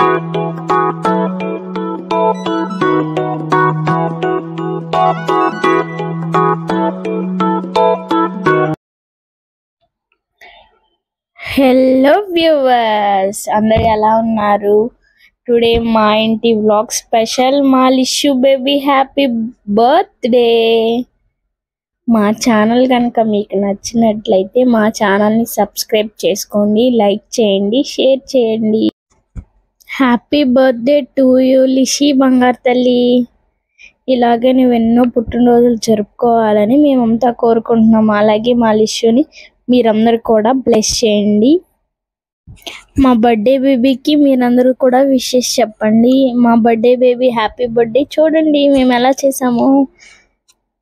Hello viewers, అందరు ఎలా ఉన్నారు? టుడే మా ఇంటి వ్లాగ్ స్పెషల్. మా లిషు బేబీ హ్యాపీ బర్త్డే. మా ఛానల్ కనుక మీకు నచ్చినట్లయితే మా ఛానల్ని సబ్స్క్రైబ్ చేసుకోండి, లైక్ చేయండి, షేర్ చేయండి. Happy birthday to you Lishi బంగారు తల్లి. ఇలాగే నువ్వు ఎన్నో పుట్టినరోజులు జరుపుకోవాలని మేమంతా కోరుకుంటున్నాం. అలాగే మా లిషుని మీరందరూ కూడా బ్లెస్ చేయండి. మా బర్త్డే బేబీకి మీరందరూ కూడా విషెస్ చెప్పండి. మా బర్త్డే బేబీ హ్యాపీ బర్త్డే. చూడండి మేము ఎలా చేసాము.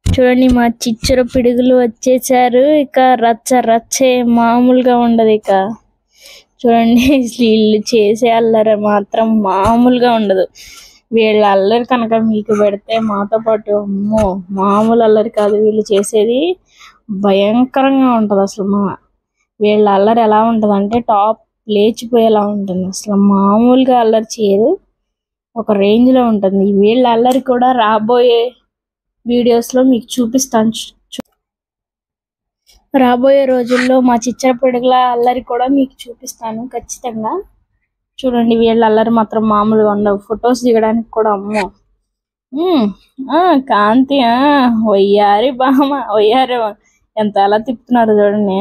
చూడండి మా చిచ్చర పిడుగులు వచ్చేసారు. ఇక రచ్చే మామూలుగా ఉండదు. ఇక చూడండి వీళ్ళు చేసే అల్లరి మాత్రం మామూలుగా ఉండదు. వీళ్ళ అల్లరి కనుక మీకు పెడితే మాతో పాటు అమ్మో మామూలు అల్లరి కాదు వీళ్ళు చేసేది, భయంకరంగా ఉంటుంది. అసలు వీళ్ళ అల్లరి ఎలా ఉంటుంది అంటే టాప్ లేచిపోయేలా ఉంటుంది. అసలు మామూలుగా అల్లరి చేయదు, ఒక రేంజ్లో ఉంటుంది. వీళ్ళ అల్లరి కూడా రాబోయే వీడియోస్లో మీకు చూపిస్తాను. రాబోయే రోజుల్లో మా చిచ్చర పిడుగుల అల్లరి కూడా మీకు చూపిస్తాను ఖచ్చితంగా. చూడండి వీళ్ళ అల్లరి మాత్రం మామూలుగా ఉండవు. ఫొటోస్ దిగడానికి కూడా అమ్మో కాంతి వయ్యారి బామ వయ్యారి ఎంత ఎలా తిప్పుతున్నారు చూడండి.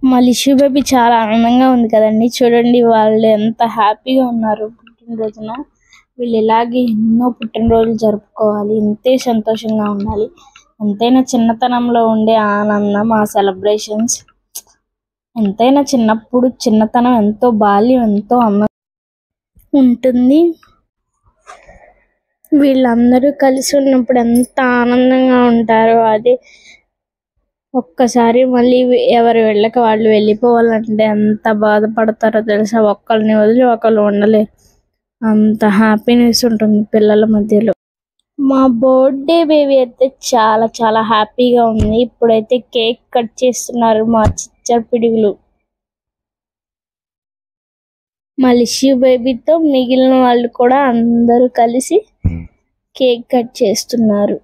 మా లిషు బేబీ చాలా ఆనందంగా ఉంది కదండి. చూడండి వాళ్ళు ఎంత హ్యాపీగా ఉన్నారు పుట్టినరోజున. వీళ్ళు ఇలాగే ఎన్నో పుట్టినరోజులు జరుపుకోవాలి, ఇంతే సంతోషంగా ఉండాలి. ఎంతైనా చిన్నతనంలో ఉండే ఆనందం, ఆ సెలబ్రేషన్స్ ఎంతైనా చిన్నప్పుడు చిన్నతనం ఎంతో బాల్యం ఎంతో అందంగా ఉంటుంది. వీళ్ళందరూ కలిసి ఉన్నప్పుడు ఎంత ఆనందంగా ఉంటారో అదే ఒక్కసారి మళ్ళీ ఎవరి వెళ్ళక వాళ్ళు వెళ్ళిపోవాలంటే ఎంత బాధపడతారో తెలుసా. ఒక్కరిని వదిలి ఒకళ్ళు ఉండలేరు, అంత హ్యాపీనెస్ ఉంటుంది పిల్లల మధ్యలో. మా బర్త్డే బేబీ అయితే చాలా చాలా హ్యాపీగా ఉంది. ఇప్పుడైతే కేక్ కట్ చేస్తున్నారు మా చిచ్చర పిడుగులు. మా లిషు బేబీతో మిగిలిన వాళ్ళు కూడా అందరూ కలిసి కేక్ కట్ చేస్తున్నారు.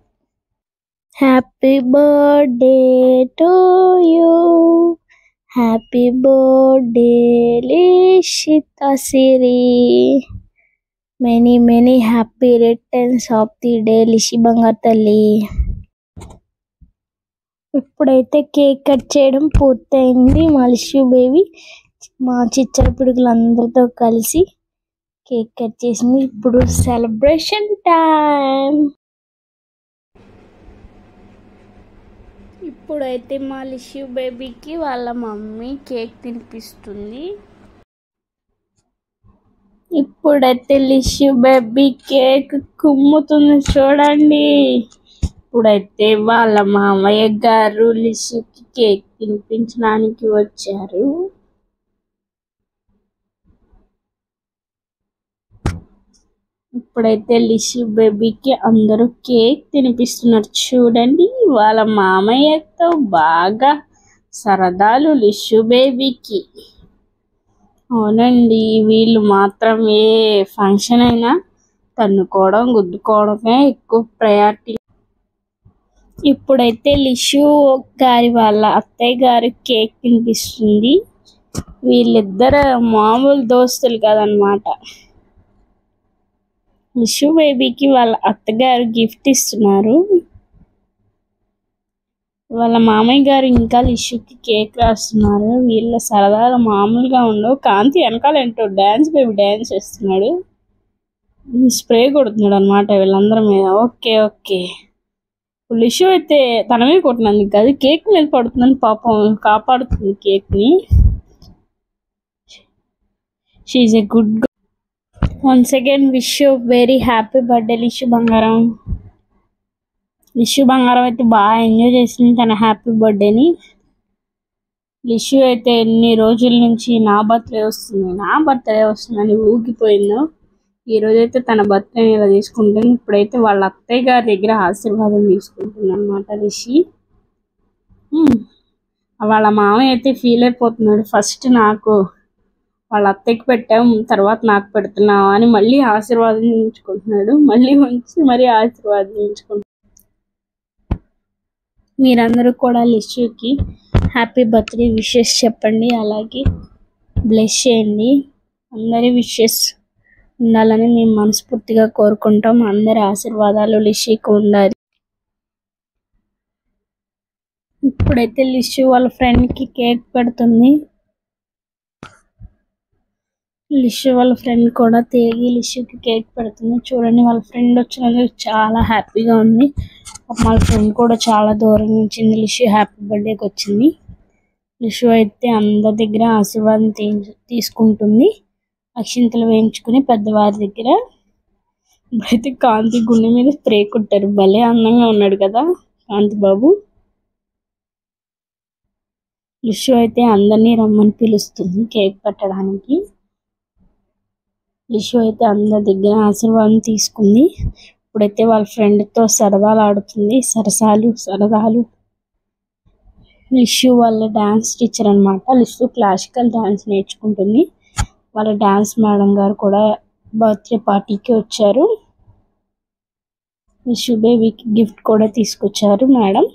Happy birthday to you, happy birthday Lishitha Siri, many many happy returns of the day Lishi బంగారు తల్లి. ఇప్పుడైతే కేక్ కట్ చేయడం పూర్తయింది. మా లిషు బేబీ మా చిచ్చర పిడుగులందరితో కలిసి కేక్ కట్ చేసింది. ఇప్పుడు సెలబ్రేషన్ టైం. ఇప్పుడైతే మా లిషు బేబీకి వాళ్ళ మమ్మీ కేక్ తినిపిస్తుంది. ఇప్పుడైతే లిషు బేబీ కేక్ కుమ్ముతుంది చూడండి. ఇప్పుడైతే వాళ్ళ మామయ్య గారు లిషుకి కేక్ తినిపించడానికి వచ్చారు. ఇప్పుడైతే లిషు బేబీకి అందరూ కేక్ తినిపిస్తున్నారు చూడండి. వాళ్ళ మామయ్యతో బాగా సరదాలు లిషు బేబీకి. అవునండి, వీళ్ళు మాత్రం ఏ ఫంక్షన్ అయినా తన్నుకోవడం గుద్దుకోవడమే ఎక్కువ ప్రయారిటీ. ఇప్పుడైతే లిషు గారి వాళ్ళ అత్తయ్య గారు కేక్ తినిపిస్తుంది. వీళ్ళిద్దరు మామూలు దోస్తులు కదనమాట. లిషు బేబీకి వాళ్ళ అత్తగారు గిఫ్ట్ ఇస్తున్నారు. వాళ్ళ మామయ్య గారు ఇంకా లిషుకి కేక్ రాస్తున్నారు. వీళ్ళ సరదాలు మామూలుగా ఉండవు. కాంతి వెనకాల ఏంటో డ్యాన్స్ బేబీ డ్యాన్స్ చేస్తున్నాడు, స్ప్రే కొడుతున్నాడు అనమాట వీళ్ళందరి మీద. ఓకే ఓకే, లిషు అయితే తన మీద కొట్టినందుకు కాదు కేక్ మీద పడుతుందని పాపం కాపాడుతుంది కేక్ని. She's a good girl. Once again wish you very happy birthday Lishu బంగారం. లిషు బంగారం అయితే బాగా ఎంజాయ్ చేసింది తన హ్యాపీ బర్త్డేని. లిషు అయితే ఎన్ని రోజుల నుంచి నా బర్త్డే వస్తుందని ఊగిపోయిందో. ఈరోజైతే తన బర్త్డేని ఇలా తీసుకుంటుంది. ఇప్పుడైతే వాళ్ళ అత్తయ్య గారి దగ్గర ఆశీర్వాదం తీసుకుంటుంది అనమాట లిషి. వాళ్ళ మామయ్య అయితే ఫీల్ అయిపోతున్నాడు. ఫస్ట్ నాకు వాళ్ళ అత్తయ్యకి పెట్టాం, తర్వాత నాకు పెడుతున్నావు అని మళ్ళీ ఆశీర్వాదించుకుంటున్నాడు. మళ్ళీ వచ్చి మరీ ఆశీర్వాదించుకుంటున్నాడు. మీరందరూ కూడా లిష్యూకి హ్యాపీ బర్త్డే విషెస్ చెప్పండి, అలాగే బ్లెస్ చేయండి. అందరి విషెస్ ఉండాలని మేము మనస్ఫూర్తిగా కోరుకుంటాం. అందరి ఆశీర్వాదాలు లిష్యూకి ఉండాలి. ఇప్పుడైతే లిష్యూ వాళ్ళ ఫ్రెండ్కి కేక్ పెడుతుంది. లిష్యూ వాళ్ళ ఫ్రెండ్ కూడా తిరిగి లిష్యూకి కేక్ పెడుతుంది. చూడండి, వాళ్ళ ఫ్రెండ్ వచ్చినందుకు చాలా హ్యాపీగా ఉంది. వాళ్ళ ఫ్రెండ్ కూడా చాలా దూరం నుంచి లిష్యూ హ్యాపీ బర్త్డేకి వచ్చింది. లిష్యూ అయితే అందరి దగ్గర ఆశీర్వాదం తీసుకుంటుంది. అక్షింతలు వేయించుకుని పెద్దవారి దగ్గర. ఇప్పుడైతే కాంతి గుండె మీద స్ప్రే కొట్టారు. భలే అందంగా ఉన్నాడు కదా కాంతి బాబు. లిష్యూ అయితే అందరినీ రమ్మని పిలుస్తుంది కేక్ పెట్టడానికి. లిష్యూ అయితే అందరి దగ్గర ఆశీర్వాదం తీసుకుంది. ఇప్పుడైతే వాళ్ళ ఫ్రెండ్తో సరదాలు ఆడుతుంది. సరదాలు. లిష్యూ వాళ్ళ డాన్స్ టీచర్ అనమాట. లిష్యూ క్లాసికల్ డాన్స్ నేర్చుకుంటుంది. వాళ్ళ డాన్స్ మేడం గారు కూడా బర్త్డే పార్టీకి వచ్చారు. లిష్యూ బేబీకి గిఫ్ట్ కూడా తీసుకొచ్చారు madam.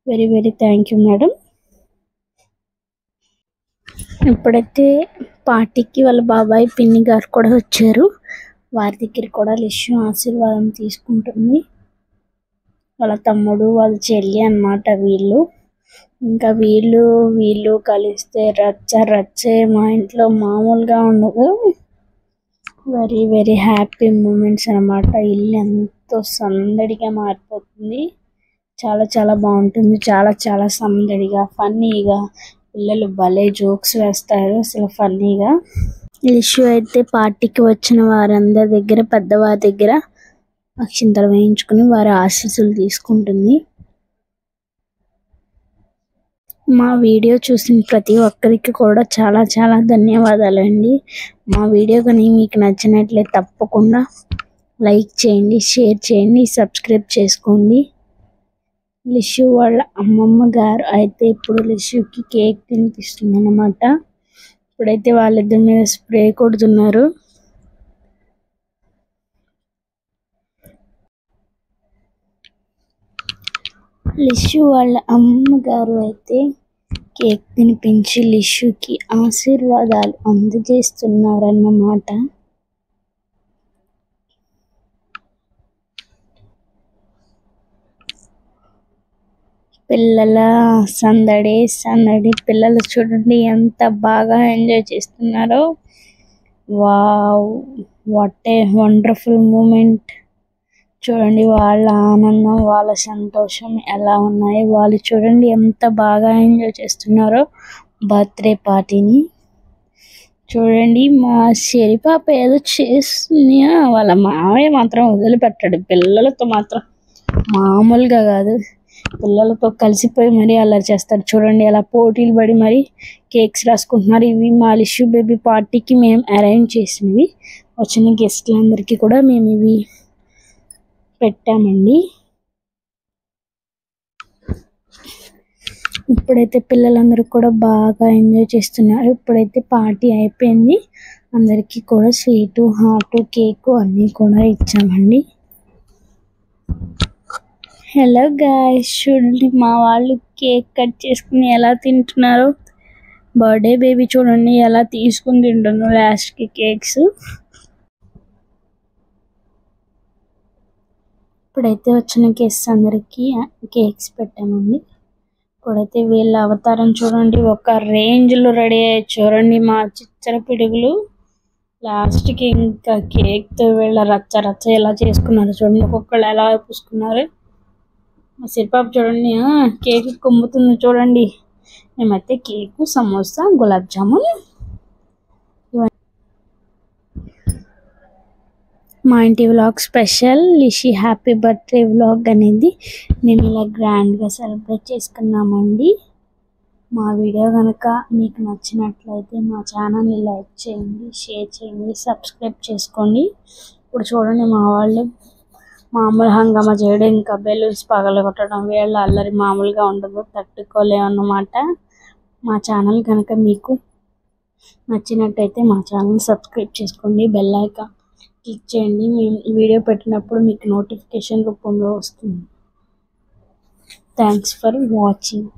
Very very thank you madam. ఇప్పుడైతే పార్టీకి వాళ్ళ బాబాయ్ పిన్ని గారు కూడా వచ్చారు. వారి దగ్గర కూడా లిష్యూ ఆశీర్వాదం తీసుకుంటుంది. వాళ్ళ తమ్ముడు వాళ్ళ చెల్లి అన్నమాట వీళ్ళు. ఇంకా వీళ్ళు కలిస్తే రచ్చే మా ఇంట్లో మామూలుగా ఉండదు. వెరీ వెరీ హ్యాపీ మూమెంట్స్ అన్నమాట. ఇల్లు ఎంతో సందడిగా మారిపోతుంది. చాలా చాలా బాగుంటుంది. చాలా సందడిగా ఫన్నీగా. పిల్లలు భలే జోక్స్ వేస్తారు అసలు ఫన్నీగా. లిష్యూ అయితే పార్టీకి వచ్చిన వారందరి దగ్గర పెద్దవారి దగ్గర అక్షింతలు వేయించుకుని వారి ఆశీస్సులు తీసుకుంటుంది. మా వీడియో చూసిన ప్రతి ఒక్కరికి కూడా చాలా ధన్యవాదాలండి. మా వీడియో కానీ మీకు నచ్చినట్లయితే తప్పకుండా లైక్ చేయండి, షేర్ చేయండి, సబ్స్క్రైబ్ చేసుకోండి. లిష్యూ వాళ్ళ అమ్మమ్మ గారు అయితే ఇప్పుడు లిష్యూకి కేక్ తినిపిస్తుంది అన్నమాట. ఇప్పుడైతే వాళ్ళిద్దరి మీద స్ప్రే కొడుతున్నారు. లిష్యూ వాళ్ళ అమ్మమ్మ గారు అయితే కేక్ తినిపించి లిష్యూకి ఆశీర్వాదాలు అందజేస్తున్నారన్నమాట. పిల్లల సందడి. పిల్లలు చూడండి ఎంత బాగా ఎంజాయ్ చేస్తున్నారో. Wow, what a wonderful moment. చూడండి వాళ్ళ ఆనందం, వాళ్ళ సంతోషం ఎలా ఉన్నాయి. వాళ్ళు చూడండి ఎంత బాగా ఎంజాయ్ చేస్తున్నారో బర్త్డే పార్టీని. చూడండి మా చెరి పాప ఏదో చేస్తుంది. వాళ్ళ మామయ్య మాత్రం వదిలిపెట్టాడు. పిల్లలతో మాత్రం మామూలుగా కాదు. పిల్లలతో కలిసిపోయి మరీ అల్లరి చేస్తారు. చూడండి అలా పోటీలు పడి మరీ కేక్స్ రాసుకుంటున్నారు. ఇవి మా లిష్యూ బేబీ పార్టీకి మేము అరేంజ్ చేసినవి. వచ్చిన గెస్ట్లందరికీ కూడా మేము ఇవి పెట్టామండి. ఇప్పుడైతే పిల్లలందరూ కూడా బాగా ఎంజాయ్ చేస్తున్నారు. ఇప్పుడైతే పార్టీ అయిపోయింది. అందరికీ కూడా స్వీటు, హాట్, కేకు అన్నీ కూడా ఇచ్చామండి. హలో గాయ్స్, చూడండి మా వాళ్ళు కేక్ కట్ చేసుకుని ఎలా తింటున్నారో. బర్త్డే బేబీ చూడండి ఎలా తీసుకుని తింటుందో లాస్ట్కి కేక్స్. ఇప్పుడైతే వచ్చిన గెస్ట్స్ అందరికీ కేక్స్ పెట్టామండి. ఇప్పుడైతే వీళ్ళ అవతారం చూడండి ఒక రేంజ్లో రెడీ అయ్యాయి. చూడండి మా చిచ్చర పిడుగులు. లాస్ట్కి ఇంకా కేక్తో వీళ్ళ రచ్చ ఎలా చేసుకున్నారు చూడండి. ఒక్కొక్కళ్ళు ఎలా పూసుకున్నారు. మా సిరిపాప చూడండి కేక్ కుమ్ముతుంది చూడండి. మేమైతే కేకు, సమోసా, గులాబ్ జామున్ మా ఇంటి vlog special Lishi happy birthday vlog అనేది మేము ఇలా గ్రాండ్గా సెలబ్రేట్ చేసుకున్నామండి. మా వీడియో కనుక మీకు నచ్చినట్లయితే మా ఛానల్ని లైక్ చేయండి, షేర్ చేయండి, సబ్స్క్రైబ్ చేసుకోండి. ఇప్పుడు చూడండి మా వాళ్ళు మామూలు హంగామా చేయడం, ఇంకా బెలూన్స్ పగలగొట్టడం, వీళ్ళ అల్లరి మామూలుగా ఉండదు, తట్టుకోలేమన్నమాట. మా ఛానల్ కనుక మీకు నచ్చినట్టయితే మా ఛానల్ సబ్స్క్రైబ్ చేసుకోండి, బెల్ ఐకాన్ క్లిక్ చేయండి. మేము వీడియో పెట్టినప్పుడు మీకు నోటిఫికేషన్ రూపంలో వస్తుంది. Thanks for watching.